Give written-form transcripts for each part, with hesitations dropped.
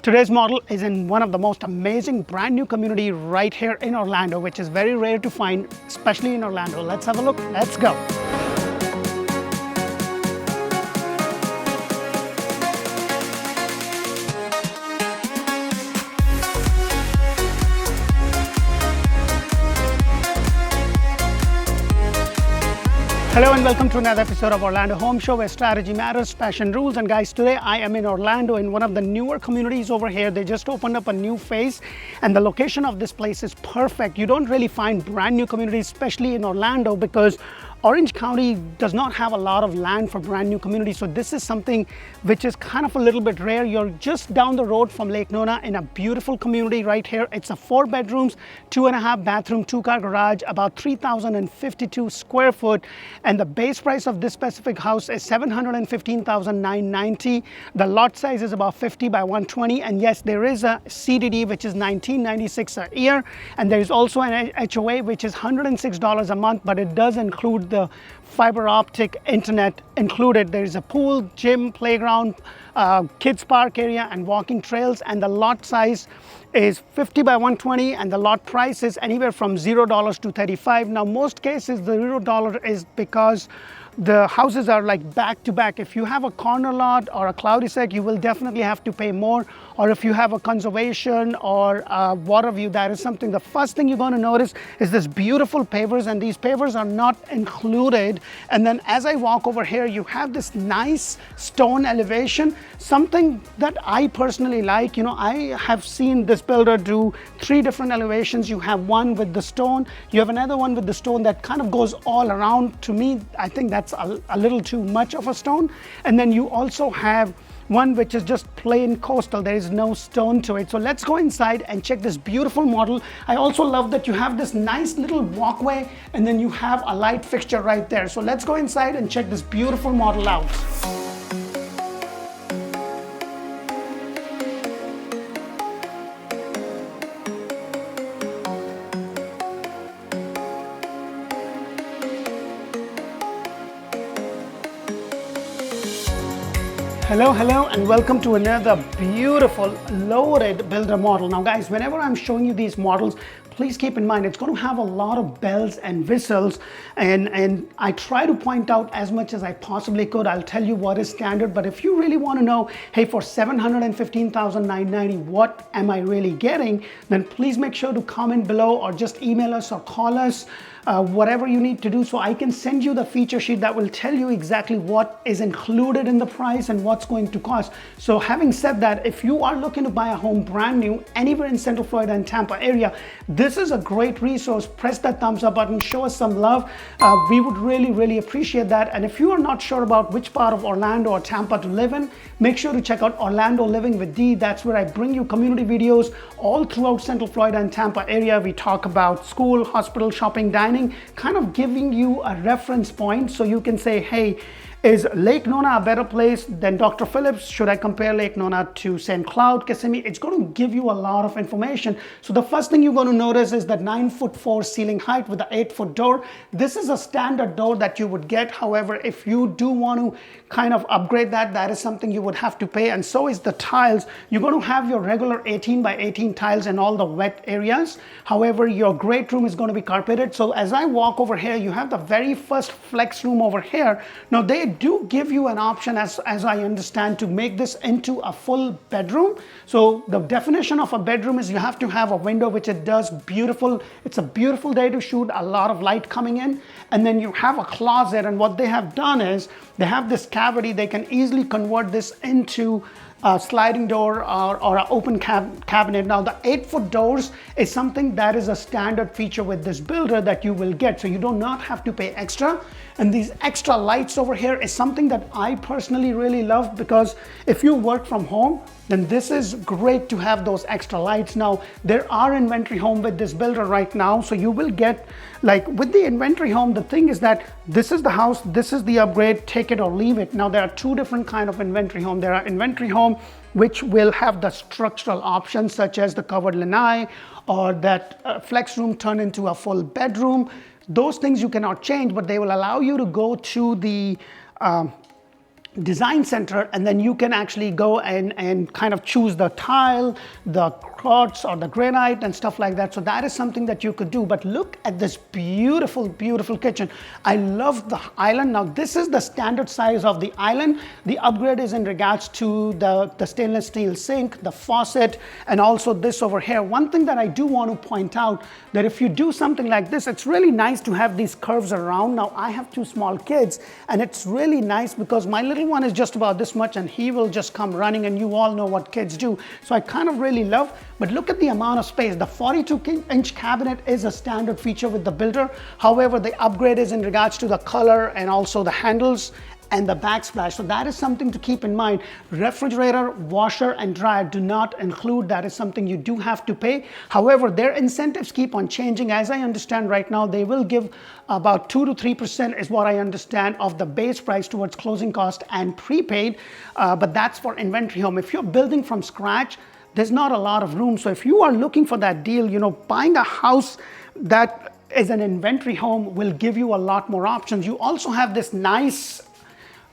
Today's model is in one of the most amazing brand new community right here in Orlando, which is very rare to find, especially in Orlando. Let's have a look. Let's go. Hello and welcome to another episode of Orlando Home Show, where strategy matters, passion rules. And guys, today I am in Orlando in one of the newer communities over here. They just opened up a new phase and the location of this place is perfect. You don't really find brand new communities, especially in Orlando, because Orange County does not have a lot of land for brand new communities. So this is something which is kind of a little bit rare. You're just down the road from Lake Nona in a beautiful community right here. It's a 4 bedrooms, 2.5 bathroom, 2-car garage, about 3,052 square foot. And the base price of this specific house is $715,990. The lot size is about 50 by 120. And yes, there is a CDD, which is $19.96 a year. And there is also an HOA, which is $106 a month, but it does include the fiber optic internet included. There is a pool, gym, playground, kids park area and walking trails, and the lot size is 50 by 120 and the lot price is anywhere from $0 to $35. Now most cases the $0 is because the houses are like back to back. If you have a corner lot or a cul-de-sac, you will definitely have to pay more. Or if you have a conservation or a water view, that is something. The first thing you're going to notice is this beautiful pavers, and these pavers are not included. And then as I walk over here, you have this nice stone elevation, something that I personally like. You know, I have seen this builder do 3 different elevations. You have one with the stone, you have another one with the stone that kind of goes all around. To me, I think that's a little too much of a stone. And then you also have one which is just plain coastal. There is no stone to it. So let's go inside and check this beautiful model. I also love that you have this nice little walkway and then you have a light fixture right there. So let's go inside and check this beautiful model out. Hello and welcome to another beautiful loaded builder model. Now guys, whenever I'm showing you these models, please keep in mind it's going to have a lot of bells and whistles, and I try to point out as much as I possibly could. I'll tell you what is standard, but if you really want to know, hey, for $715,990, what am I really getting, then please make sure to comment below or just email us or call us, whatever you need to do, so I can send you the feature sheet that will tell you exactly what is included in the price and what's going to cost. So having said that, if you are looking to buy a home brand new anywhere in Central Florida and Tampa area, this is a great resource. Press that thumbs up button, show us some love. We would really appreciate that. And if you are not sure about which part of Orlando or Tampa to live in, make sure to check out Orlando Living with D. That's where I bring you community videos all throughout Central Florida and Tampa area. We talk about school, hospital, shopping, dining, kind of giving you a reference point so you can say, hey, is Lake Nona a better place than Dr. Phillips? Should I compare Lake Nona to St. Cloud, Kissimmee? It's going to give you a lot of information. So the first thing you're going to notice is that 9'4" ceiling height with the 8-foot door. This is a standard door that you would get. However, if you do want to kind of upgrade that, that is something you would have to pay. And so is the tiles. You're going to have your regular 18 by 18 tiles in all the wet areas. However, your great room is going to be carpeted. So as I walk over here, you have the very first flex room over here. Now they do give you an option, as I understand, to make this into a full bedroom. So the definition of a bedroom is you have to have a window, which it does beautiful. It's a beautiful day to shoot, a lot of light coming in. And then you have a closet, and what they have done is they have this cavity. They can easily convert this into a sliding door or an open cabinet. Now the 8-foot doors is something that is a standard feature with this builder that you will get, so you do not have to pay extra. And these extra lights over here is something that I personally really love, because if you work from home, then this is great to have those extra lights. Now there are inventory home with this builder right now, so you will get, like with the inventory home, the thing is that this is the house, this is the upgrade, take it or leave it. Now there are 2 different kind of inventory home. There are inventory home which will have the structural options such as the covered lanai or that flex room turn into a full bedroom. Those things you cannot change, but they will allow you to go to the design center, and then you can actually go and kind of choose the tile, the quartz or the granite and stuff like that. So that is something that you could do. But look at this beautiful, beautiful kitchen. I love the island. Now this is the standard size of the island. The upgrade is in regards to the stainless steel sink, the faucet, and also this over here. One thing that I do want to point out, that if you do something like this, it's really nice to have these curves around. Now I have two small kids, and it's really nice because my little one is just about this much and he will just come running, and you all know what kids do. So I kind of really love. But look at the amount of space. The 42-inch cabinet is a standard feature with the builder. However, the upgrade is in regards to the color and also the handles and the backsplash. So that is something to keep in mind. Refrigerator, washer, and dryer do not include. That is something you do have to pay. However, their incentives keep on changing. As I understand right now, they will give about 2 to 3% is what I understand of the base price towards closing cost and prepaid. But that's for inventory home. If you're building from scratch, there's not a lot of room. So if you are looking for that deal, buying a house that is an inventory home will give you a lot more options. You also have this nice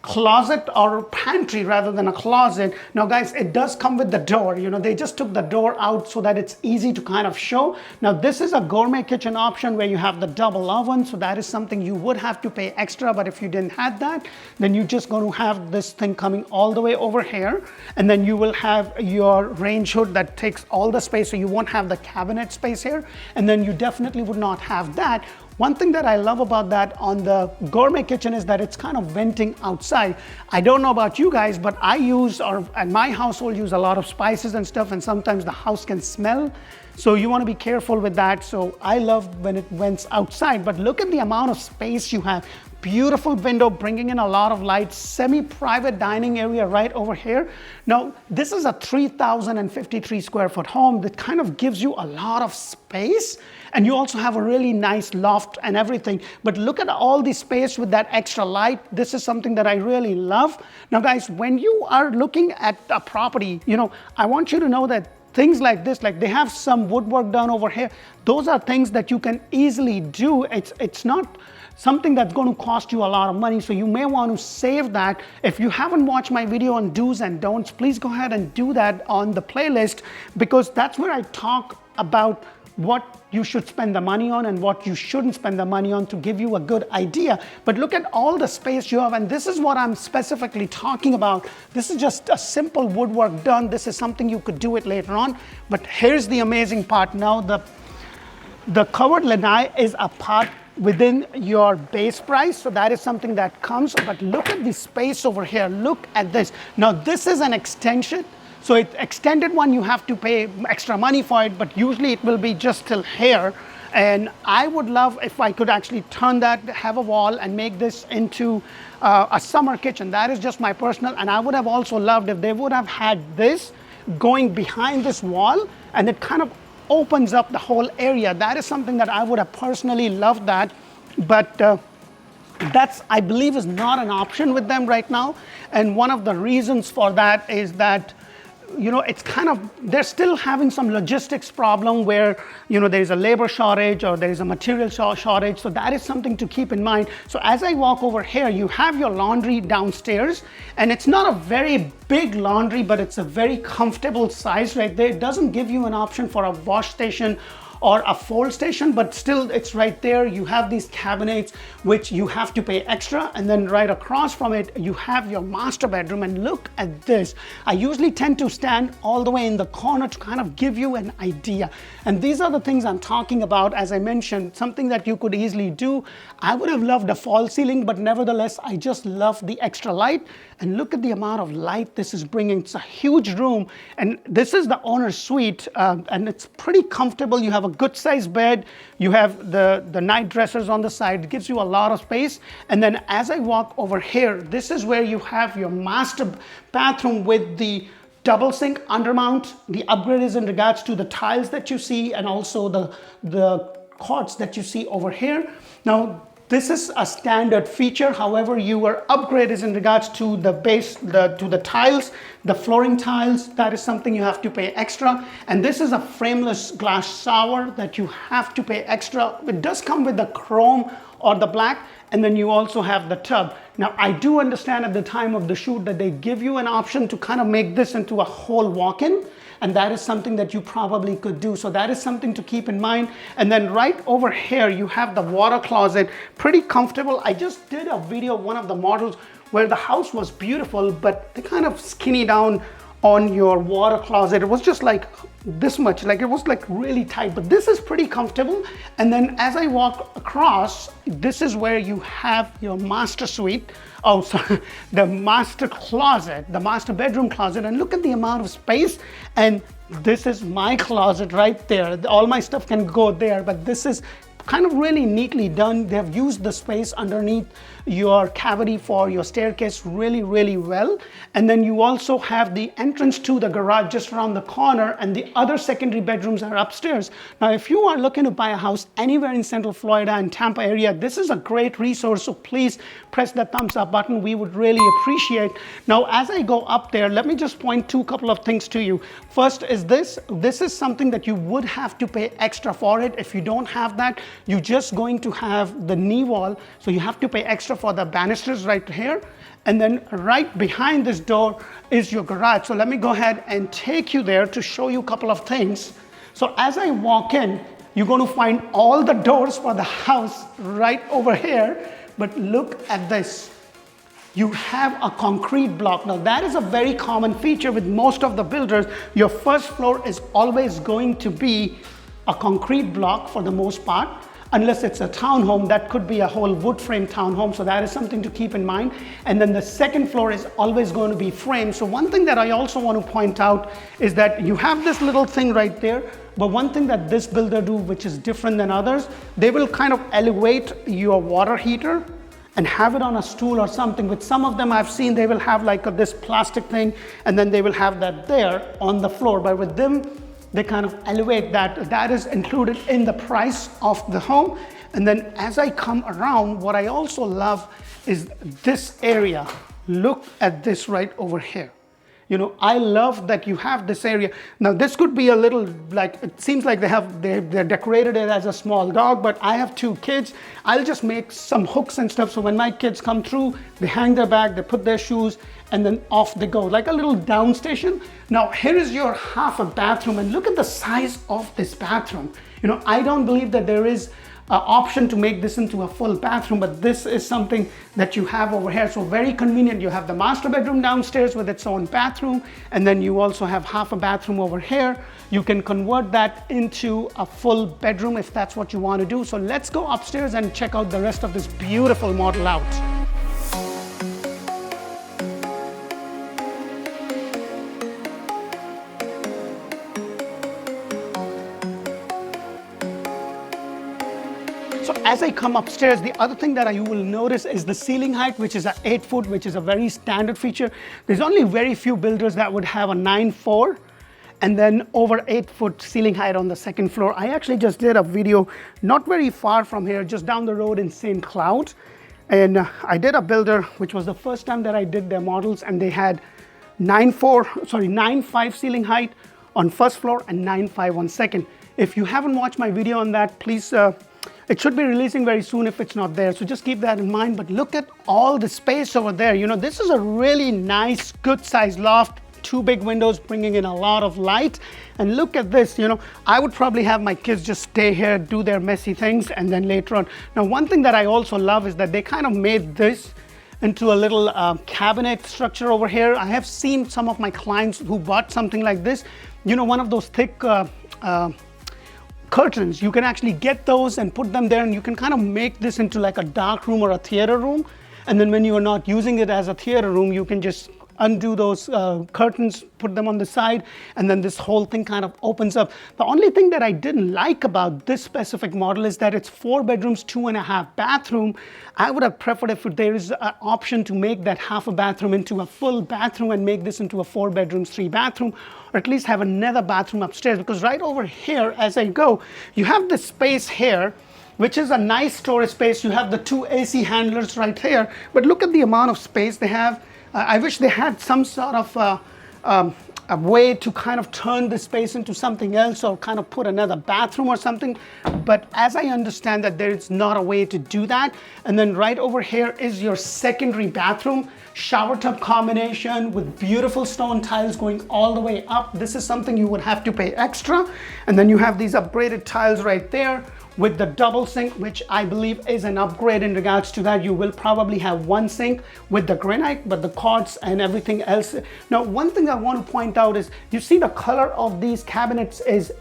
closet or pantry rather than a closet. Now guys, it does come with the door. They just took the door out so that it's easy to kind of show. Now this is a gourmet kitchen option where you have the double oven, so that is something you would have to pay extra. But if you didn't have that, then you're just going to have this thing coming all the way over here, and then you will have your range hood that takes all the space, so you won't have the cabinet space here, and then you definitely would not have that. One thing that I love about that on the gourmet kitchen is that it's kind of venting outside. I don't know about you guys, but and my household use a lot of spices and stuff, and sometimes the house can smell. So you want to be careful with that. So I love when it vents outside. But look at the amount of space you have. Beautiful window, bringing in a lot of light, semi-private dining area right over here. Now, this is a 3,053 square foot home that kind of gives you a lot of space, and you also have a really nice loft and everything. But look at all the space with that extra light. This is something that I really love. Now, guys, when you are looking at a property, I want you to know that things like this, like they have some woodwork done over here, those are things that you can easily do. It's not something that's going to cost you a lot of money, so you may want to save that. If you haven't watched my video on do's and don'ts, please go ahead and do that on the playlist, because that's where I talk about what you should spend the money on and what you shouldn't spend the money on to give you a good idea. But look at all the space you have, and this is what I'm specifically talking about. This is just a simple woodwork done. This is something you could do it later on. But here's the amazing part. Now the covered lanai is a part within your base price, so that is something that comes. But look at the space over here. Look at this. Now this is an extension. So it's extended one, you have to pay extra money for it, but usually it will be just till here. And I would love if I could actually turn that, have a wall, and make this into a summer kitchen. That is just my personal, and I would have also loved if they would have had this going behind this wall, and it kind of opens up the whole area. That is something that I would have personally loved that, but that's, I believe, is not an option with them right now. And one of the reasons for that is that it's kind of, they're still having some logistics problem where, there's a labor shortage or there's a material shortage. So that is something to keep in mind. So as I walk over here, you have your laundry downstairs, and it's not a very big laundry, but it's a very comfortable size right there. It doesn't give you an option for a wash station or a fold station, but still it's right there. You have these cabinets which you have to pay extra, and then right across from it you have your master bedroom. And look at this. I usually tend to stand all the way in the corner to kind of give you an idea, and these are the things I'm talking about. As I mentioned, something that you could easily do. I would have loved a false ceiling, but nevertheless I just love the extra light. And look at the amount of light this is bringing. It's a huge room, and this is the owner's suite, and it's pretty comfortable. You have a good sized bed, you have the night dressers on the side. It gives you a lot of space. And then as I walk over here, this is where you have your master bathroom with the double sink undermount. The upgrade is in regards to the tiles that you see, and also the quartz that you see over here. Now this is a standard feature. However, your upgrade is in regards to the base, to the tiles, the flooring tiles. That is something you have to pay extra. And this is a frameless glass shower that you have to pay extra. It does come with the chrome or the black, and then you also have the tub. Now, I do understand at the time of the shoot that they give you an option to kind of make this into a whole walk-in, and that is something that you probably could do. So that is something to keep in mind. And then right over here, you have the water closet, pretty comfortable. I just did a video of one of the models where the house was beautiful, but they kind of skinny down on your water closet. It was just like this much, like it was like really tight, but this is pretty comfortable. And then as I walk across, this is where you have your master suite. Oh, sorry, the master closet, the master bedroom closet. And look at the amount of space. And this is my closet right there. All my stuff can go there, but this is kind of really neatly done. They have used the space underneath your cavity for your staircase really, really well. And then you also have the entrance to the garage just around the corner, and the other secondary bedrooms are upstairs. Now, if you are looking to buy a house anywhere in Central Florida and Tampa area, this is a great resource. So please press the thumbs up button. We would really appreciate. Now, as I go up there, let me just point to a couple of things to you. First is this. This is something that you would have to pay extra for it. If you don't have that, you're just going to have the knee wall. So you have to pay extra for the banisters right here. And then right behind this door is your garage. So let me go ahead and take you there to show you a couple of things. So as I walk in, you're going to find all the doors for the house right over here. But look at this. You have a concrete block. Now that is a very common feature with most of the builders. Your first floor is always going to be a concrete block for the most part. Unless it's a townhome, that could be a whole wood frame townhome. So that is something to keep in mind. And then the second floor is always going to be framed. So one thing that I also want to point out is that you have this little thing right there. But one thing that this builder do, which is different than others, they will kind of elevate your water heater and have it on a stool or something. With some of them I've seen, they will have like this plastic thing, and then they will have that there on the floor. But with them, they kind of elevate that. That is included in the price of the home. And then as I come around, what I also love is this area. Look at this right over here. You know, I love that you have this area. Now this could be a little, like, it seems like they're decorated it as a small dog, but I have 2 kids. I'll just make some hooks and stuff. So when my kids come through, they hang their bag, they put their shoes, and then off they go, like a little down station. Now here is your half a bathroom, and look at the size of this bathroom. You know, I don't believe that there is an option to make this into a full bathroom, but this is something that you have over here. So very convenient. You have the master bedroom downstairs with its own bathroom, and then you also have half a bathroom over here. You can convert that into a full bedroom if that's what you want to do. So let's go upstairs and check out the rest of this beautiful model out. So as I come upstairs, the other thing that you will notice is the ceiling height, which is an 8 foot, which is a very standard feature. There's only very few builders that would have a 9.4 and then over 8 foot ceiling height on the second floor. I actually just did a video not very far from here, just down the road in St. Cloud. And I did a builder, which was the first time that I did their models, and they had 9.5 ceiling height on first floor and 9.5 on second. If you haven't watched my video on that, please, it should be releasing very soon if it's not there. So just keep that in mind. But look at all the space over there. You know, this is a really nice, good sized loft. 2 big windows bringing in a lot of light. And look at this, you know, I would probably have my kids just stay here, do their messy things, and then later on. Now, one thing that I also love is that they kind of made this into a little cabinet structure over here. I have seen some of my clients who bought something like this, you know, one of those thick curtains. You can actually get those and put them there, and you can kind of make this into like a dark room or a theater room. And then when you are not using it as a theater room, you can just undo those curtains, put them on the side, and then this whole thing kind of opens up. The only thing that I didn't like about this specific model is that it's 4 bedrooms, 2.5 bathroom. I would have preferred if there is an option to make that half a bathroom into a full bathroom and make this into a 4 bedrooms, 3 bathroom, or at least have another bathroom upstairs. Because right over here, as I go, you have this space here, which is a nice storage space. You have the 2 AC handlers right here, but look at the amount of space they have. I wish they had some sort of a way to kind of turn the space into something else or kind of put another bathroom or something. But as I understand that there is not a way to do that. And then right over here is your secondary bathroom, shower tub combination with beautiful stone tiles going all the way up. This is something you would have to pay extra. And then you have these upgraded tiles right there with the double sink, which I believe is an upgrade in regards to that. You will probably have one sink with the granite, but the quartz and everything else. Now, one thing I want to point out is, you see the color of these cabinets is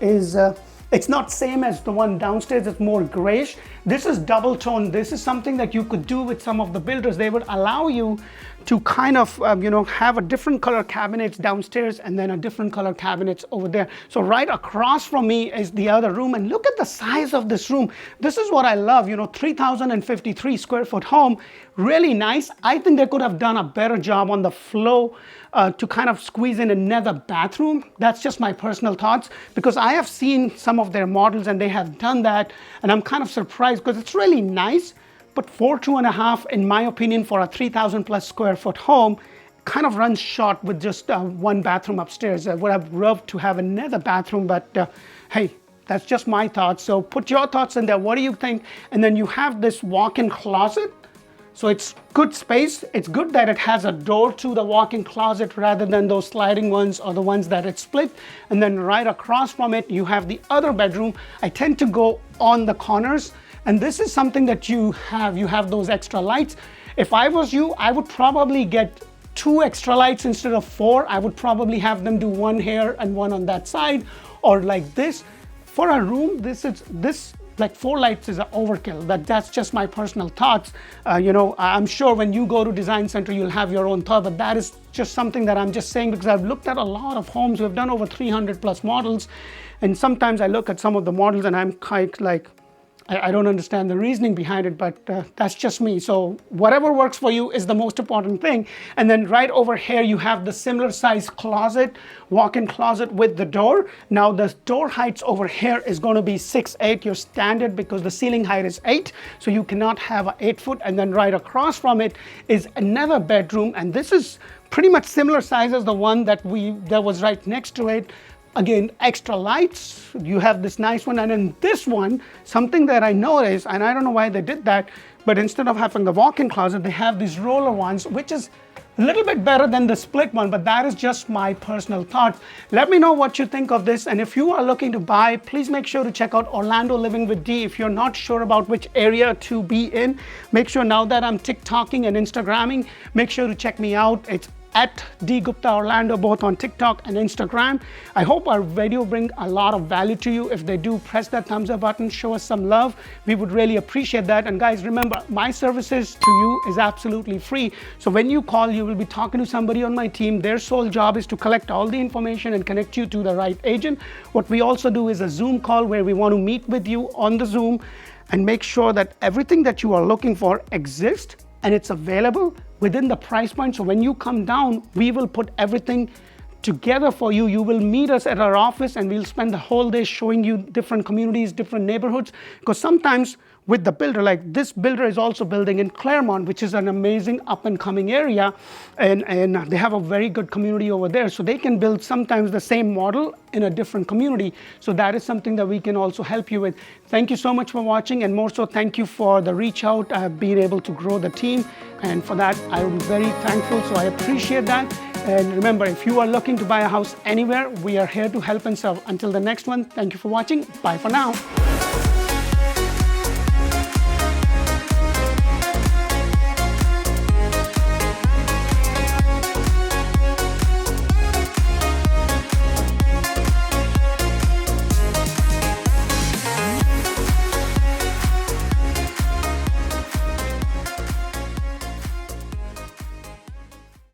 it's not same as the one downstairs, it's more grayish. This is double tone. This is something that you could do with some of the builders. They would allow you to kind of, have a different color cabinets downstairs and then a different color cabinets over there. So right across from me is the other room, and look at the size of this room. This is what I love, 3,053 square foot home, really nice. I think they could have done a better job on the flow to kind of squeeze in another bathroom. That's just my personal thoughts, because I have seen some of their models and they have done that, and I'm kind of surprised because it's really nice. But 4.5, in my opinion, for a 3,000 plus square foot home, kind of runs short with just one bathroom upstairs. I would have loved to have another bathroom, but hey, that's just my thoughts. So put your thoughts in there. What do you think? And then you have this walk-in closet. So it's good space. It's good that it has a door to the walk-in closet rather than those sliding ones or the ones that it's split. And then right across from it, you have the other bedroom. I tend to go on the corners. And this is something that you have those extra lights. If I was you, I would probably get 2 extra lights instead of 4. I would probably have them do one here and one on that side, or like this. For a room, this like 4 lights is an overkill. That's just my personal thoughts. I'm sure when you go to Design Center, you'll have your own thought, but that is just something that I'm just saying because I've looked at a lot of homes. We've done over 300 plus models. And sometimes I look at some of the models and I'm kind of like, I don't understand the reasoning behind it, but that's just me. So whatever works for you is the most important thing. And then right over here, you have the similar size closet, walk-in closet with the door. Now the door heights over here is going to be 6'8", your standard, because the ceiling height is 8. So you cannot have a 8 foot. And then right across from it is another bedroom. And this is pretty much similar size as the one that was right next to it. Again, extra lights, you have this nice one. And in this one, something that I noticed, and I don't know why they did that, but instead of having the walk-in closet, they have these roller ones, which is a little bit better than the split one, but that is just my personal thought. Let me know what you think of this. And if you are looking to buy, please make sure to check out Orlando Living with D. If you're not sure about which area to be in, make sure now that I'm TikToking and Instagramming, make sure to check me out. It's at D Gupta Orlando, both on TikTok and Instagram. I hope our video brings a lot of value to you. If they do, press that thumbs up button, show us some love. We would really appreciate that. And guys, remember, my services to you is absolutely free. So when you call, you will be talking to somebody on my team. Their sole job is to collect all the information and connect you to the right agent. What we also do is a Zoom call where we want to meet with you on the Zoom and make sure that everything that you are looking for exists and it's available within the price point. So when you come down, we will put everything together for you. You will meet us at our office and we'll spend the whole day showing you different communities, different neighborhoods. Because sometimes with the builder, like this builder is also building in Claremont, which is an amazing up and coming area. And they have a very good community over there. So they can build sometimes the same model in a different community. So that is something that we can also help you with. Thank you so much for watching, and more so thank you for the reach out. I have been able to grow the team, and for that I'm very thankful. So I appreciate that. And remember, if you are looking to buy a house anywhere, we are here to help and serve. Until the next one, thank you for watching. Bye for now.